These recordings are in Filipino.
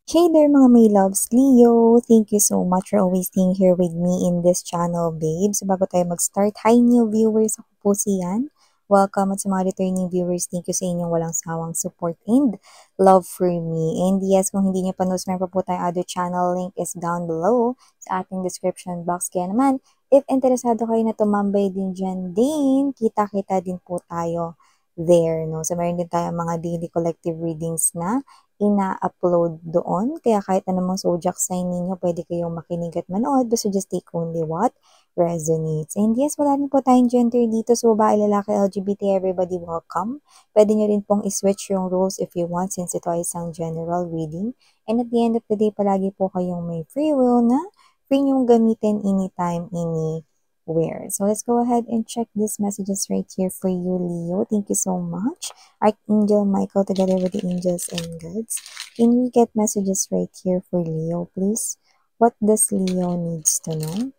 Hey there mga may loves, Leo! Thank you so much for always staying here with me in this channel, babes. So bago tayo mag-start, hi new viewers, ako po si Yan. Welcome at sa mga returning viewers, thank you sa inyong walang sawang support and love for me. And yes, kung hindi nyo pa meron pa po tayong other channel, link is down below sa ating description box. Kaya naman, if interesado kayo na tumambay din dyan din, kita-kita din po tayo there, no? So meron din tayong mga daily collective readings na ina-upload doon. Kaya kahit anumang zodiac sign ninyo, pwede kayong makinig at manood. Basta just take only what resonates. And yes, wala rin po tayong gender dito. So, babae, lalaki, LGBT, everybody welcome. Pwede nyo rin pong iswitch yung roles if you want since ito ay isang general reading. And at the end of the day, palagi po kayong may free will na free nyong gamitin anytime, anywhere. So, let's go ahead and check these messages right here for you, Leo. Thank you so much. Archangel Michael together with the angels and gods. Can we get messages right here for Leo, please? What does Leo needs to know?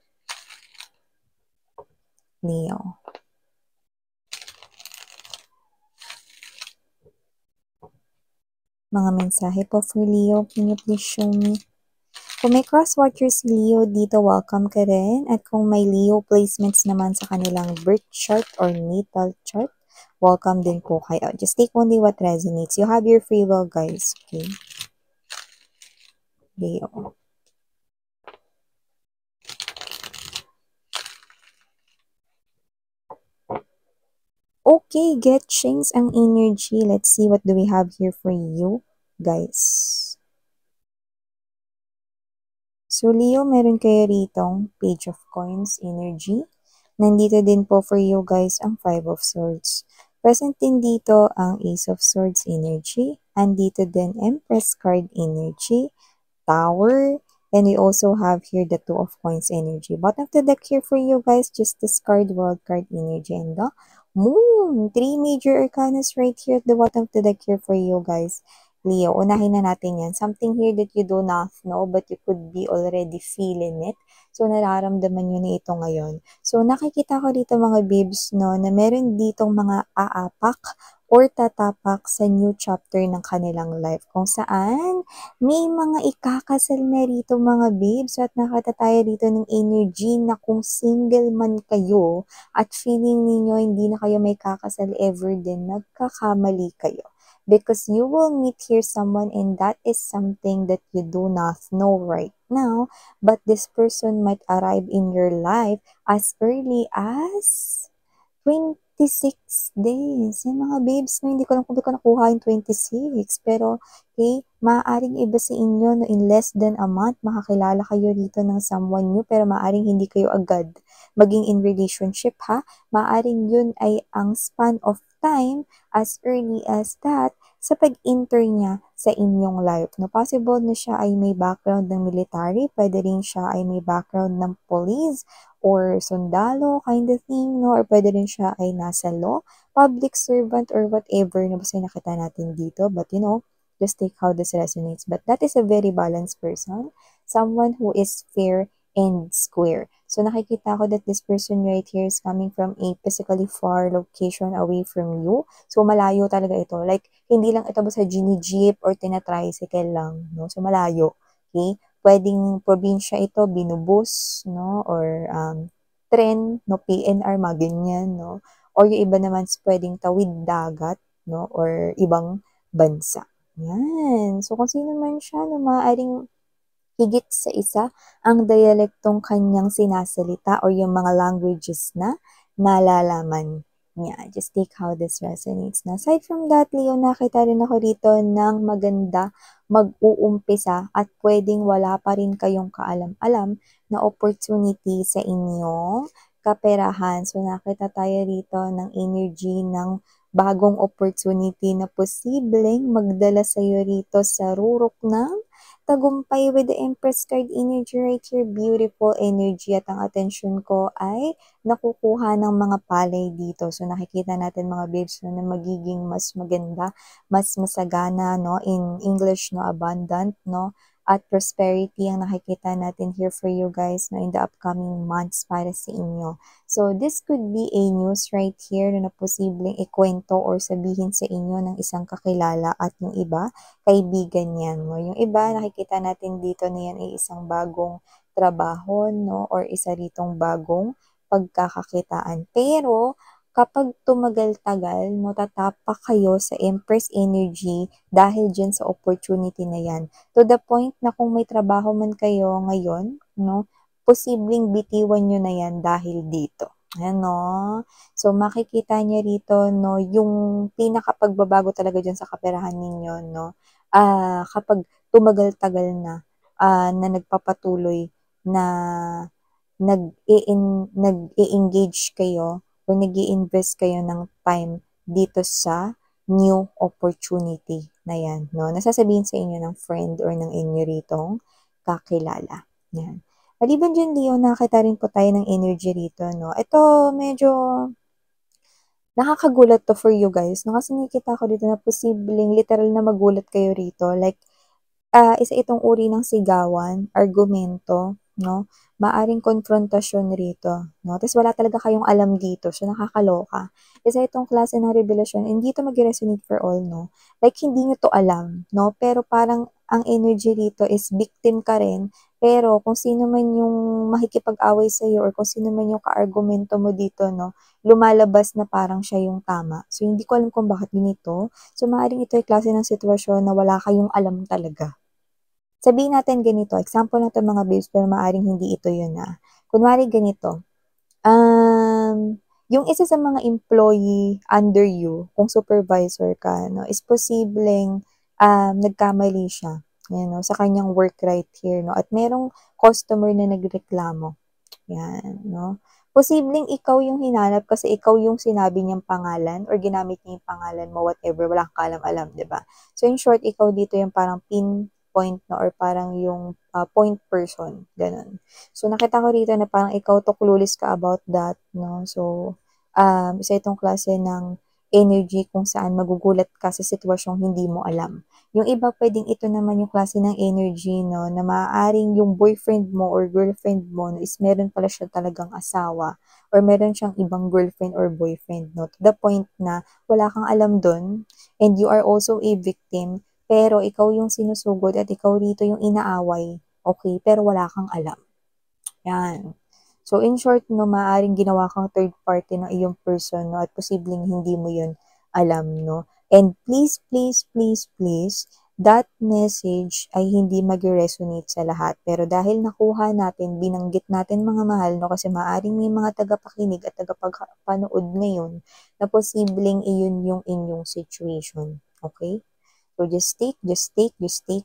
Leo. Mga mensahe po for Leo, can you please show me? Kung may cross-watcher si Leo dito, welcome ka rin. At kung may Leo placements naman sa kanilang birth chart or natal chart, welcome din po kayo. Just take only what resonates. You have your free will, guys. Okay? Leo. Okay, get Getchings ang energy. Let's see what do we have here for you, guys. So, Leo, meron kayo ritong Page of Coins energy. Nandito din po for you guys ang Five of Swords. Present din dito ang Ace of Swords energy. Andito din Empress card energy, Tower, and we also have here the Two of Coins energy. Bottom of the deck here for you guys, just discard World card energy and the Moon. Three major arcanas right here at the bottom of the deck here for you guys. Leo, unahin na natin yan. Something here that you do not know but you could be already feeling it. So, nararamdaman nyo na ito ngayon. So, nakikita ko dito mga babes, no, na meron ditong mga aapak or tatapak sa new chapter ng kanilang life. Kung saan, may mga ikakasal na rito mga babes at nakita tayo dito ng energy na kung single man kayo at feeling ninyo hindi na kayo may kakasal ever din, nagkakamali kayo. Because you will meet here someone and that is something that you do not know right now, but this person might arrive in your life as early as 26 days. Yan mga babes, no, hindi ko lang kung ko nakuha yung 26. Pero, okay, maaaring iba sa inyo, no, in less than a month, makakilala kayo dito ng someone new, pero maaaring hindi kayo agad maging in relationship, ha? Maaaring yun ay ang span of time as early as that sa pag-enter niya sa inyong life. No, possible na siya ay may background ng military, pwede rin siya ay may background ng police, or sundalo kind of thing, no? Or pwede rin siya ay nasa law, public servant, or whatever na basta nakita natin dito. But you know, just take how this resonates. But that is a very balanced person, someone who is fair and square. So nakikita ko that this person right here is coming from a physically far location away from you. So malayo talaga ito. Like, hindi lang ito basta jeep or tina-tricycle lang, no? So malayo. Okay? Pwedeng probinsya ito, binubus, no? Or tren, no? PNR, mga ganyan, no? Or yung iba naman pwedeng tawid dagat, no? Or ibang bansa. Yan. So, kung sino man siya, no, maaaring higit sa isa ang dialektong kanyang sinasalita or yung mga languages na nalalaman niya. Just take how this resonates. Na aside from that, Leo, nakita rin ako rito ng maganda mag-uumpisa at pwedeng wala pa rin kayong kaalam-alam na opportunity sa inyong kaperahan. So, nakita tayo rito ng energy ng bagong opportunity na posibleng magdala sa iyo rito sa rurok ng tagumpay with the Empress card energy right here. Beautiful energy at ang attention ko ay nakukuha ng mga palay dito. So nakikita natin mga babes no, na magiging mas maganda, mas masagana, no, in English, no, abundant, no, at prosperity ang nakikita natin here for you guys no, in the upcoming months para sa inyo. So, this could be a news right here na posibleng ikwento or sabihin sa inyo ng isang kakilala at yung iba, kaibigan yan. No? Yung iba, nakikita natin dito na yan ay isang bagong trabaho no? Or isa ritong bagong pagkakakitaan. Pero, kapag tumagal-tagal, no, tatapak kayo sa Empress energy dahil dyan sa opportunity na yan. To the point na kung may trabaho man kayo ngayon, no, posibleng bitiwan nyo na yan dahil dito. Ayan, no? So, makikita niya rito, no, yung pinakapagbabago talaga dyan sa kaperahan ninyo, no, kapag tumagal-tagal na nagpapatuloy na nag-i-engage kayo or nag-i-invest kayo ng time dito sa new opportunity na yan, no? Nasasabihin sa inyo ng friend or ng inyo ritong kakilala. Yan. Maliban dyan, Leo, nakakita rin po tayo ng energy rito, no? Ito, medyo nakakagulat to for you guys, no? Kasi nakikita ko dito na posibleng literal na magulat kayo rito. Like, isa itong uri ng sigawan, argumento, no? Maaring konfrontasyon rito, no? Tapos wala talaga kayong alam dito, so nakakaloka. Isa itong klase ng revelasyon, hindi ito mag-resonate for all, no? Like, hindi nyo to alam, no? Pero parang ang energy rito is victim ka rin, pero kung sino man yung makikipag-away sa'yo or kung sino man yung ka-argumento mo dito, no? Lumalabas na parang siya yung tama. So, hindi ko alam kung bakit ganito. So, maaaring ito ay klase ng sitwasyon na wala kayong alam talaga. Sabihin natin ganito, example na 'to mga babes, pero maaaring hindi ito yun Kunwari ganito, yung isa sa mga employee under you, kung supervisor ka, no, is posibleng nagkamali siya, yan, no, sa kanyang work right here, no, at merong customer na nagreklamo. Yan, no. Posibleng ikaw yung hinanap kasi ikaw yung sinabi niyang pangalan or ginamit niya yung pangalan mo, whatever, wala kang kaalam-alam, 'di ba? So in short, ikaw dito yung parang pinpoint na or parang yung point person, ganun. So nakita ko rito na parang ikaw to clueless ka about that, no? So isa itong klase ng energy kung saan magugulat ka sa sitwasyong hindi mo alam. Yung iba pwedeng ito naman yung klase ng energy, no, na maaaring yung boyfriend mo or girlfriend mo no, is meron pala siya talagang asawa or meron siyang ibang girlfriend or boyfriend, no, to the point na wala kang alam dun and you are also a victim, pero ikaw yung sinusugod at ikaw rito yung inaaway, okay, pero wala kang alam. Yan. So, in short, no, maaaring ginawa kang third party ng iyong person, no, at posibleng hindi mo yun alam, no. And please, please, please, please, that message ay hindi mag-resonate sa lahat. Pero dahil nakuha natin, binanggit natin mga mahal, no, kasi maaaring may mga tagapakinig at tagapanood ngayon na posibleng iyon yung inyong situation. Okay? So just take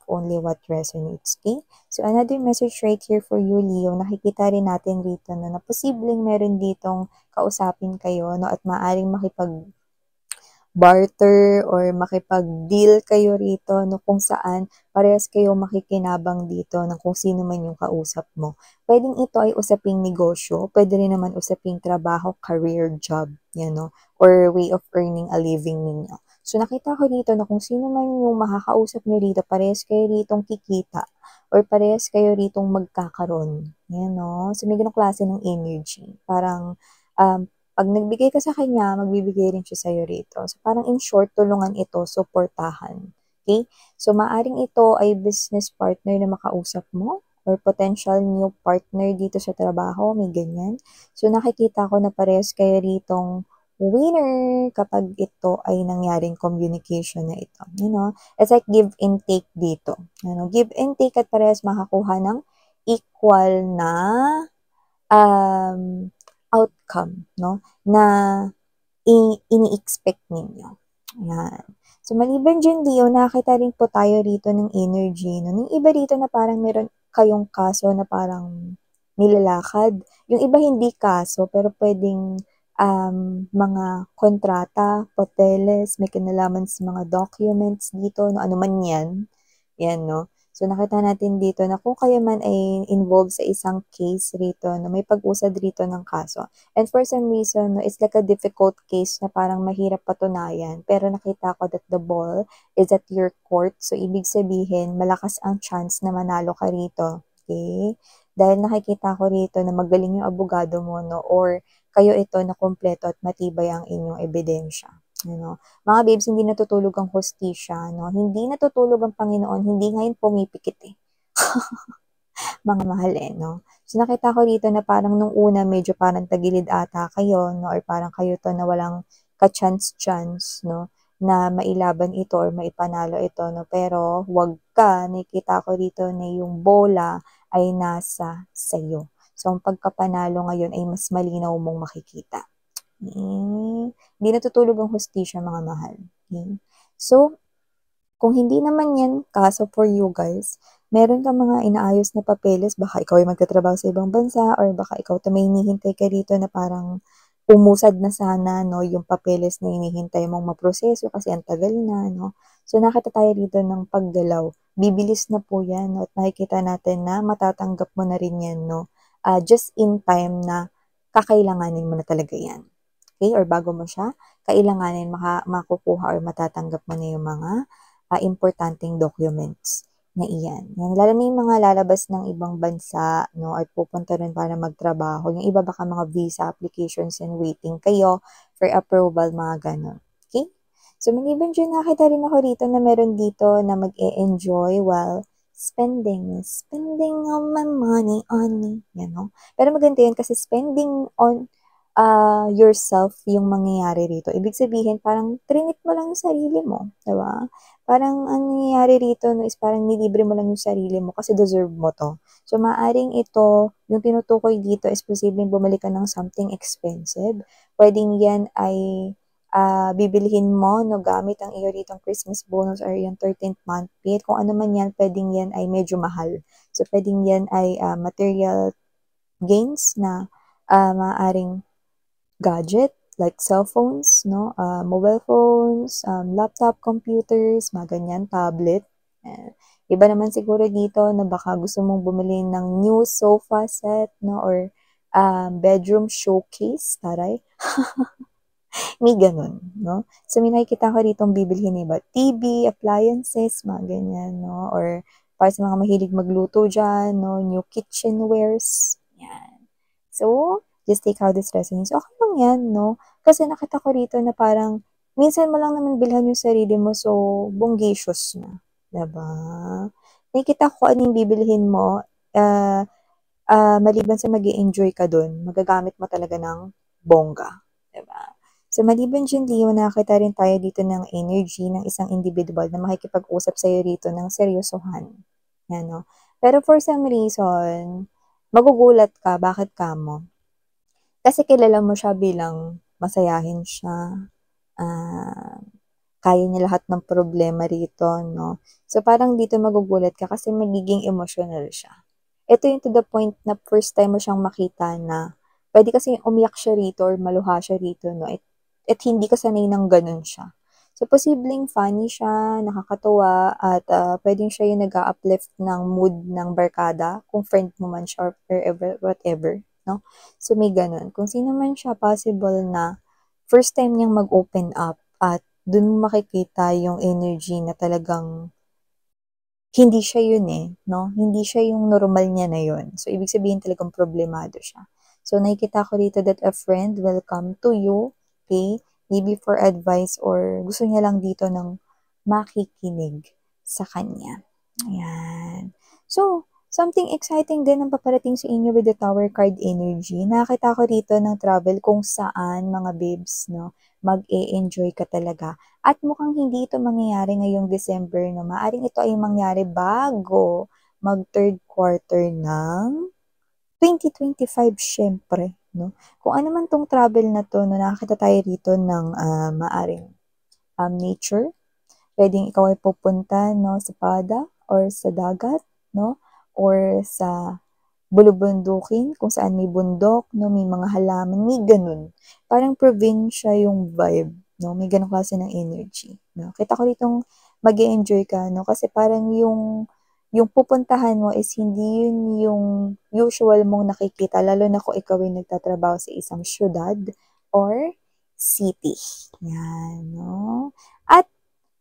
only what resonates, okay? So another message right here for you, Leo, nakikita rin natin rito na posibleng meron ditong kausapin kayo, no, at maaring makipag-barter or makipag-deal kayo rito, no, kung saan parehas kayo makikinabang dito ng kung sino man yung kausap mo. Pwedeng ito ay usaping negosyo, pwede rin naman usaping trabaho, career, job, yan, no, or way of earning a living ninyo. So, nakita ko dito na kung sino man yung makakausap nyo rito, parehas kayo ritong kikita or parehas kayo ritong magkakaroon. Yan, no? So, may ganong klase ng energy. Parang, pag nagbigay ka sa kanya, magbibigay rin siya sa'yo rito. So, parang in short, tulungan ito, suportahan. Okay? So, maaring ito ay business partner na makausap mo or potential new partner dito sa trabaho, may ganyan. So, nakikita ko na parehas kayo ritong winner kapag ito ay nangyaring communication na ito. You know, it's like give and take dito. You know, give and take at parehas makakuha ng equal na outcome, no? Na ini-expect ninyo. Yan. So, maliban dyan, Leo, nakakita rin po tayo rito ng energy, no? Yung iba dito na parang meron kayong kaso na parang nilalakad. Yung iba hindi kaso, pero pwedeng mga kontrata, papeles, may kinalaman sa mga documents dito, no, ano man yan. Yan, no. So, nakita natin dito na kung kayo man ay involved sa isang case rito, no, may pag-usad rito ng kaso. And for some reason, no, it's like a difficult case na parang mahirap patunayan. Pero nakita ko that the ball is at your court. So, ibig sabihin, malakas ang chance na manalo ka rito. Okay? Dahil nakikita ko rito na magaling yung abogado mo, no, or kayo ito na kumpleto at matibay ang inyong ebidensya. You know? Mga babes, hindi natutulog ang hostisya, no? Hindi natutulog ang Panginoon, hindi ngayon pumipikit eh. Mga mahal eh, no? So nakita ko dito na parang nung una medyo parang tagilid ata kayo, no? Or parang kayo to na walang ka-chance-chance, no? Na mailaban ito or maipanalo ito, no? Pero wag ka, nakita ko dito na yung bola ay nasa sayo. So ang pagkapanalo ngayon ay mas malinaw mong makikita. Hindi natutulog ang hostisya, mga mahal. So, kung hindi naman yan kaso for you guys, meron ka mga inaayos na papeles, baka ikaw ay magtatrabaho sa ibang bansa or baka ikaw to may hinihintay ka rito na parang umusad na sana, no, yung papeles na hinihintay mong maproseso kasi ang tagal na, no. So, nakita tayo dito ng paggalaw. Bibilis na po yan, no, at nakikita natin na matatanggap mo na rin yan, no. Just in time na kakailanganin mo na talaga yan. Okay? Or bago mo siya, kailanganin makukuha or matatanggap mo na yung mga importanteng documents na iyan. Yan, lalo na yung mga lalabas ng ibang bansa, no, at pupunta rin para magtrabaho. Yung iba baka mga visa applications and waiting kayo for approval, mga ganon. Okay? So, maliban dyan, nakita rin ako rito na meron dito na mag-e-enjoy while spending on my money on me. Yan, no? Pero maganda yun kasi spending on yourself yung mangyayari rito. Ibig sabihin, parang trinit mo lang yung sarili mo. Diba? Parang ang nangyayari rito no, is parang nilibre mo lang yung sarili mo kasi deserve mo to. So, maaring ito, yung tinutukoy dito is posibleng bumalik ka ng something expensive. Pwedeng yan ay bibilihin mo no, gamit ang iyo ditong Christmas bonus or yung 13th month pay. Kung ano man yan, pwedeng yan ay medyo mahal. So, pwedeng yan ay material gains na maaaring gadget like cellphones, no, mobile phones, laptop computers, mga ganyan, tablet. Iba naman siguro dito na baka gusto mong bumili ng new sofa set, no, or bedroom showcase, taray. May ganun, no? So, may nakikita ko dito bibilhin iba. TV, appliances, mga ganyan, no? Or para sa mga mahilig magluto dyan, no? New kitchenwares. Yan. So, just take how this resonates. Okay lang yan, no? Kasi nakita ko rito na parang minsan mo lang naman bilhan yung sarili mo, so bonggicious na. Diba? Nakikita ko ano yung bibilhin mo, maliban sa mag-enjoy ka dun, magagamit mo talaga ng bongga. Diba? So, maliban dyan, Leo, nakakita rin tayo dito ng energy ng isang individual na makikipag-usap sa'yo rito ng seryosohan. Yan, no? Pero for some reason, magugulat ka, bakit ka mo? Kasi kilala mo siya bilang masayahin siya, kaya niya lahat ng problema rito, no? So, parang dito magugulat ka kasi magiging emotional siya. Ito yung to the point na first time mo siyang makita na pwede kasi umiyak siya rito or maluha siya rito, no? At hindi ka sanay ng ganun siya. So, posibleng funny siya, nakakatuwa, at pwedeng siya yung nag-uplift ng mood ng barkada, kung friend mo man siya or whatever, no? So, may ganun. Kung sino man siya, possible na first time niyang mag-open up at dun mo makikita yung energy na talagang hindi siya yun eh, no? Hindi siya yung normal niya na yun. So, ibig sabihin talagang problemado siya. So, nakikita ko dito that a friend will come to you, okay? Maybe for advice or gusto niya lang dito ng makikinig sa kanya. Ayan. So, something exciting din ang paparating sa inyo with the Tower card energy. Nakakita ko dito ng travel kung saan, mga babes, no? Mag-e-enjoy ka talaga. At mukhang hindi ito mangyayari ngayong December, no? Maaring ito ay mangyari bago mag-third quarter ng 2025, syempre, no? Kung ano man tong travel na to, no, nakakita tayo rito ng maaring nature. Pwedeng ikaw ay pupunta, no, sa pada or sa dagat, no? Or sa bulubundukin, kung saan may bundok, no, may mga halaman, may ganun. Parang probinsya yung vibe, no? May ganun klase ng energy, no? Kita ko ditong mag-enjoy ka, no? Kasi parang yung pupuntahan mo is hindi yun yung usual mong nakikita, lalo na kung ikaw ay nagtatrabaho sa isang syudad or city. Yan, no? At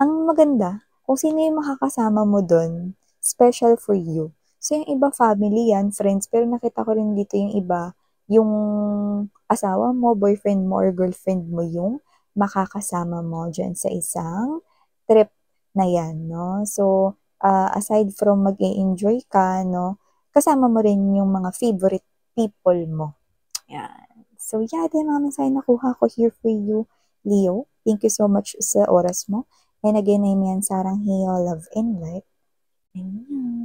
ang maganda, kung sino yung makakasama mo dun, special for you. So, yung iba family yan, friends, pero nakita ko rin dito yung iba, yung asawa mo, boyfriend mo, or girlfriend mo yung makakasama mo dyan sa isang trip na yan, no? So, aside from mag-enjoy ka, no, kasama mo rin yung mga favorite people mo. Yan. So, yeah, din mga mensahe nakuha ko here for you, Leo. Thank you so much sa oras mo. And again, I'm yan Sarang Heo, Love and Light. Ayan.